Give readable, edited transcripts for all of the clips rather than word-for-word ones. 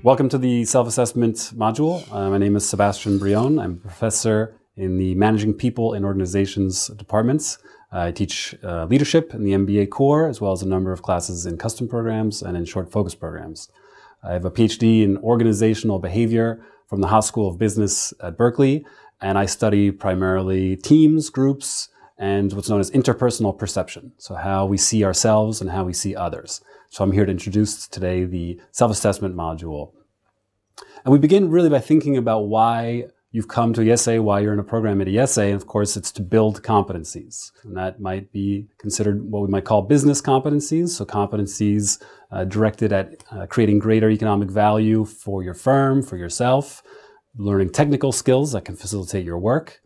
Welcome to the self-assessment module. My name is Sebastien. I'm a professor in the Managing People in Organizations departments. I teach leadership in the MBA core, as well as a number of classes in custom programs and in short focus programs. I have a PhD in organizational behavior from the Haas School of Business at Berkeley, and I study primarily teams, groups, and what's known as interpersonal perception. So how we see ourselves and how we see others. So I'm here to introduce today the self-assessment module. And we begin really by thinking about why you've come to ESA, why you're in a program at ESA, and of course it's to build competencies. And that might be considered what we might call business competencies, so competencies directed at creating greater economic value for your firm, for yourself, learning technical skills that can facilitate your work.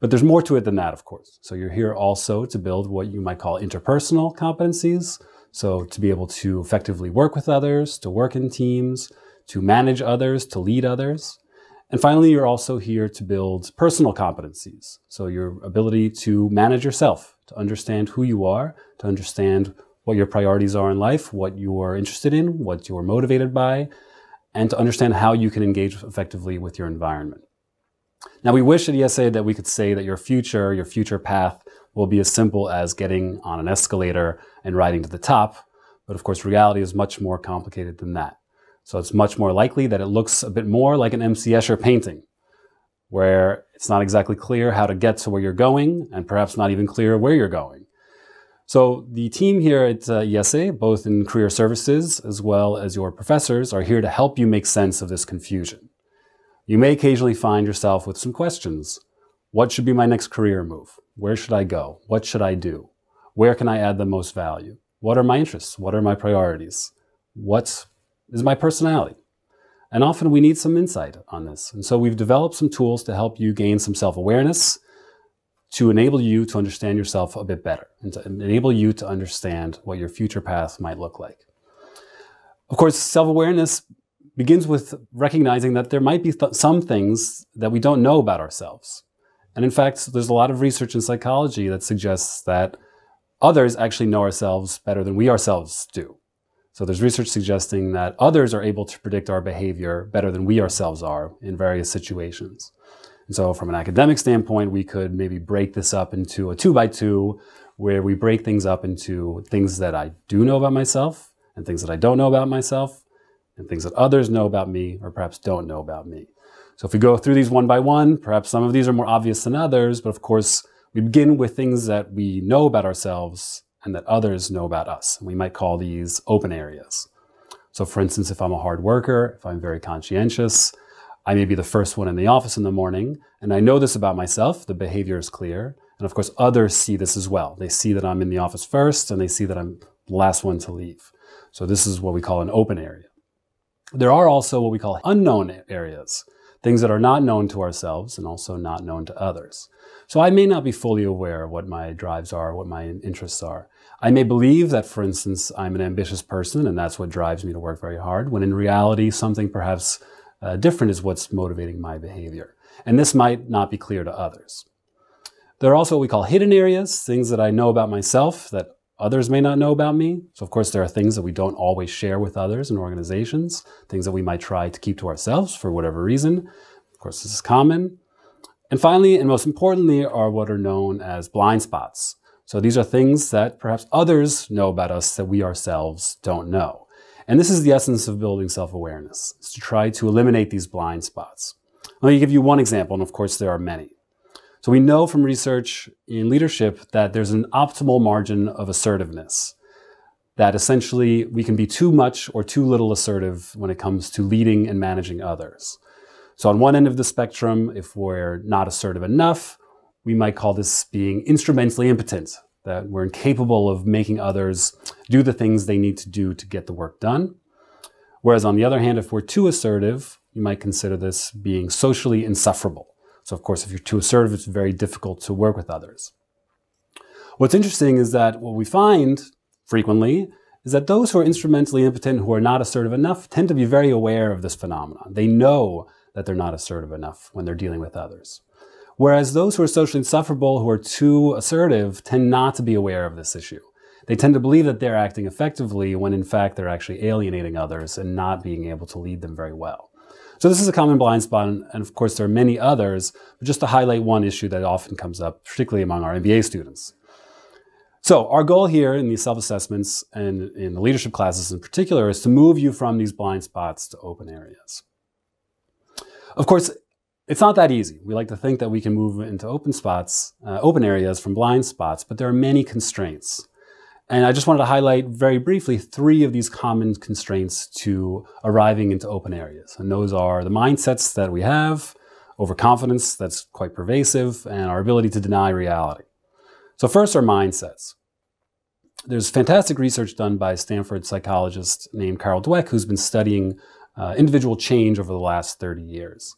But there's more to it than that, of course. So you're here also to build what you might call interpersonal competencies, so to be able to effectively work with others, to work in teams, to manage others, to lead others. And finally, you're also here to build personal competencies. So your ability to manage yourself, to understand who you are, to understand what your priorities are in life, what you are interested in, what you are motivated by, and to understand how you can engage effectively with your environment. Now, we wish at ESA that we could say that your future path will be as simple as getting on an escalator and riding to the top. But of course, reality is much more complicated than that. So it's much more likely that it looks a bit more like an M.C. Escher painting, where it's not exactly clear how to get to where you're going, and perhaps not even clear where you're going. So the team here at ESA, both in career services as well as your professors, are here to help you make sense of this confusion. You may occasionally find yourself with some questions. What should be my next career move? Where should I go? What should I do? Where can I add the most value? What are my interests? What are my priorities? What is my personality? And often we need some insight on this. And so we've developed some tools to help you gain some self-awareness, to enable you to understand yourself a bit better, and to enable you to understand what your future path might look like. Of course, self-awareness begins with recognizing that there might be some things that we don't know about ourselves. And in fact, there's a lot of research in psychology that suggests that others actually know ourselves better than we ourselves do. So there's research suggesting that others are able to predict our behavior better than we ourselves are in various situations. And so from an academic standpoint, we could maybe break this up into a 2x2, where we break things up into things that I do know about myself and things that I don't know about myself, and things that others know about me or perhaps don't know about me. So if we go through these one by one, perhaps some of these are more obvious than others, but of course, we begin with things that we know about ourselves and that others know about us. And we might call these open areas. So for instance, if I'm a hard worker, if I'm very conscientious, I may be the first one in the office in the morning, and I know this about myself, the behavior is clear. And of course, others see this as well. They see that I'm in the office first, and they see that I'm the last one to leave. So this is what we call an open area. There are also what we call unknown areas, things that are not known to ourselves and also not known to others. So I may not be fully aware of what my drives are, what my interests are. I may believe that, for instance, I'm an ambitious person and that's what drives me to work very hard, when in reality, something perhaps different is what's motivating my behavior. And this might not be clear to others. There are also what we call hidden areas, things that I know about myself that others may not know about me. So of course, there are things that we don't always share with others in organizations, things that we might try to keep to ourselves for whatever reason. Of course, this is common. And finally, and most importantly, are what are known as blind spots. So these are things that perhaps others know about us that we ourselves don't know. And this is the essence of building self-awareness, is to try to eliminate these blind spots. Let me give you one example, and of course, there are many. So we know from research in leadership that there's an optimal margin of assertiveness, that essentially we can be too much or too little assertive when it comes to leading and managing others. So on one end of the spectrum, if we're not assertive enough, we might call this being instrumentally impotent, that we're incapable of making others do the things they need to do to get the work done. Whereas on the other hand, if we're too assertive, you might consider this being socially insufferable. So of course, if you're too assertive, it's very difficult to work with others. What's interesting is that what we find frequently is that those who are instrumentally impotent, who are not assertive enough, tend to be very aware of this phenomenon. They know that they're not assertive enough when they're dealing with others. Whereas those who are socially insufferable, who are too assertive, tend not to be aware of this issue. They tend to believe that they're acting effectively when in fact they're actually alienating others and not being able to lead them very well. So this is a common blind spot, and of course there are many others, but just to highlight one issue that often comes up, particularly among our MBA students. So our goal here in these self-assessments and in the leadership classes in particular is to move you from these blind spots to open areas. Of course, it's not that easy. We like to think that we can move into open areas from blind spots, but there are many constraints. And I just wanted to highlight very briefly 3 of these common constraints to arriving into open areas. And those are the mindsets that we have, overconfidence that's quite pervasive, and our ability to deny reality. So first are mindsets. There's fantastic research done by a Stanford psychologist named Carol Dweck, who's been studying individual change over the last 30 years.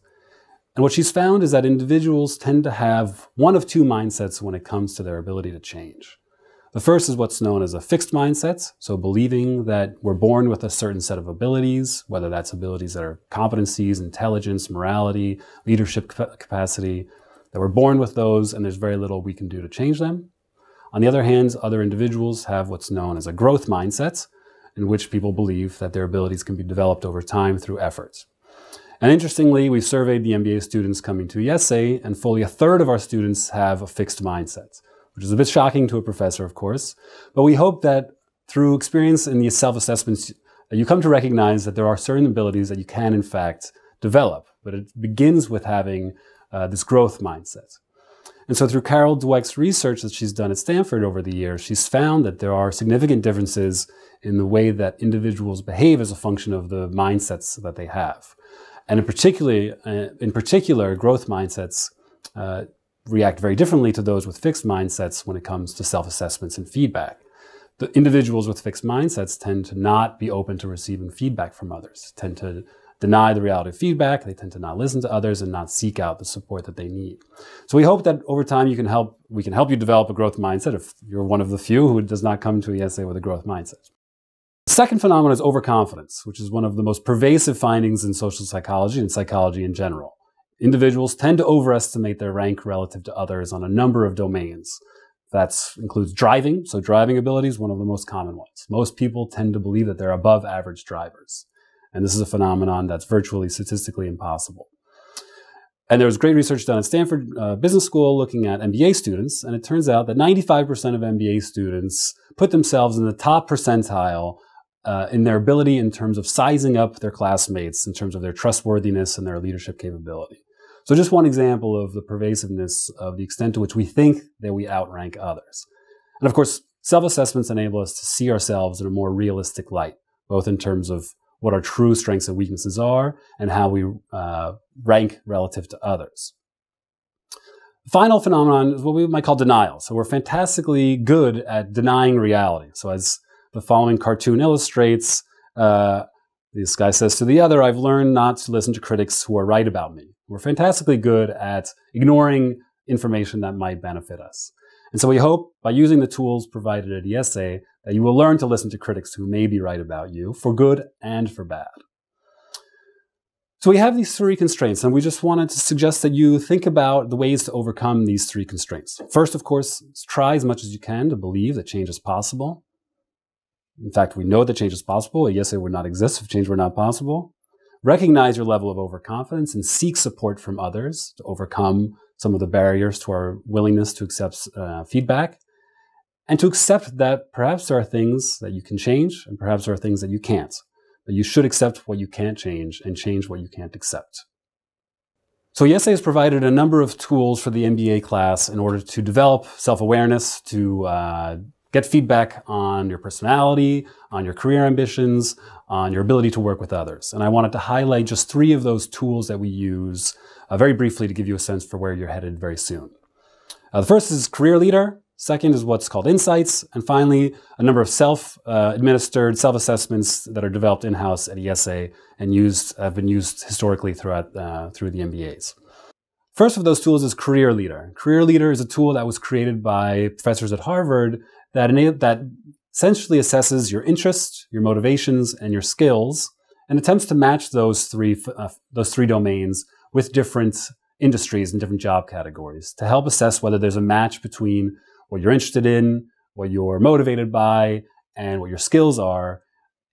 And what she's found is that individuals tend to have one of 2 mindsets when it comes to their ability to change. The first is what's known as a fixed mindset, so believing that we're born with a certain set of abilities, whether that's abilities that are competencies, intelligence, morality, leadership capacity, that we're born with those and there's very little we can do to change them. On the other hand, other individuals have what's known as a growth mindset, in which people believe that their abilities can be developed over time through effort. And interestingly, we've surveyed the MBA students coming to ESA, and fully a third of our students have a fixed mindset, which is a bit shocking to a professor, of course. But we hope that through experience in these self-assessments, you come to recognize that there are certain abilities that you can, in fact, develop. But it begins with having this growth mindset. And so through Carol Dweck's research that she's done at Stanford over the years, she's found that there are significant differences in the way that individuals behave as a function of the mindsets that they have. And in particular, growth mindsets react very differently to those with fixed mindsets when it comes to self-assessments and feedback. The individuals with fixed mindsets tend to not be open to receiving feedback from others, tend to deny the reality of feedback, they tend to not listen to others and not seek out the support that they need. So we hope that over time we can help you develop a growth mindset if you're one of the few who does not come to ESA with a growth mindset. The second phenomenon is overconfidence, which is one of the most pervasive findings in social psychology and psychology in general. Individuals tend to overestimate their rank relative to others on a number of domains. That includes driving, so driving ability is one of the most common ones. Most people tend to believe that they're above average drivers. And this is a phenomenon that's virtually statistically impossible. And there was great research done at Stanford Business School looking at MBA students, and it turns out that 95% of MBA students put themselves in the top percentile in their ability in terms of sizing up their classmates, in terms of their trustworthiness and their leadership capability. So just one example of the pervasiveness of the extent to which we think that we outrank others. And of course, self-assessments enable us to see ourselves in a more realistic light, both in terms of what our true strengths and weaknesses are and how we rank relative to others. The final phenomenon is what we might call denial. So we're fantastically good at denying reality. So as the following cartoon illustrates, this guy says to the other, "I've learned not to listen to critics who are right about me." We're fantastically good at ignoring information that might benefit us. And so we hope by using the tools provided at ESA that you will learn to listen to critics who may be right about you, for good and for bad. So we have these 3 constraints, and we just wanted to suggest that you think about the ways to overcome these 3 constraints. First, of course, try as much as you can to believe that change is possible. In fact, we know that change is possible. ESA would not exist if change were not possible. Recognize your level of overconfidence and seek support from others to overcome some of the barriers to our willingness to accept feedback, and to accept that perhaps there are things that you can change and perhaps there are things that you can't. But you should accept what you can't change and change what you can't accept. So ESA has provided a number of tools for the MBA class in order to develop self-awareness, to get feedback on your personality, on your career ambitions, on your ability to work with others. And I wanted to highlight just 3 of those tools that we use very briefly to give you a sense for where you're headed very soon. The first is Career Leader. Second is what's called Insights. And finally, a number of self-administered self-assessments that are developed in-house at ESA and have been used historically through the MBAs. First of those tools is Career Leader. Career Leader is a tool that was created by professors at Harvard that essentially assesses your interests, your motivations, and your skills, and attempts to match those three domains with different industries and different job categories to help assess whether there's a match between what you're interested in, what you're motivated by, and what your skills are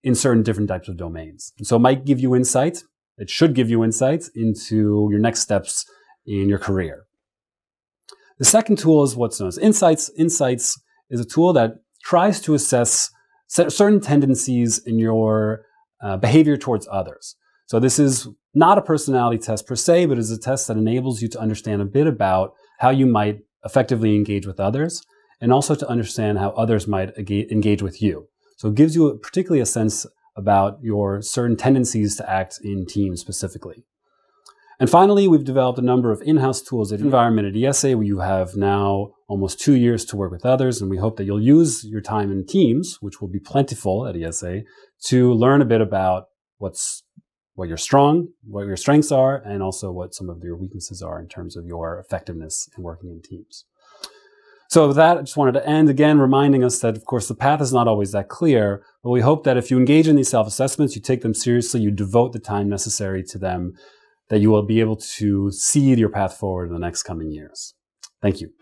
in certain different types of domains. And so it might give you insight. It should give you insights into your next steps in your career. The second tool is what's known as Insights. Insights is a tool that tries to assess certain tendencies in your behavior towards others. So this is not a personality test per se, but is a test that enables you to understand a bit about how you might effectively engage with others, and also to understand how others might engage with you. So it gives you particularly a sense about your certain tendencies to act in teams specifically. And finally, we've developed a number of in-house tools at Environment at ESA, where you have now almost 2 years to work with others, and we hope that you'll use your time in teams, which will be plentiful at ESA, to learn a bit about what your strengths are, and also what some of your weaknesses are in terms of your effectiveness in working in teams. So with that, I just wanted to end again reminding us that, of course, the path is not always that clear, but we hope that if you engage in these self-assessments, you take them seriously, you devote the time necessary to them, that you will be able to see your path forward in the next coming years. Thank you.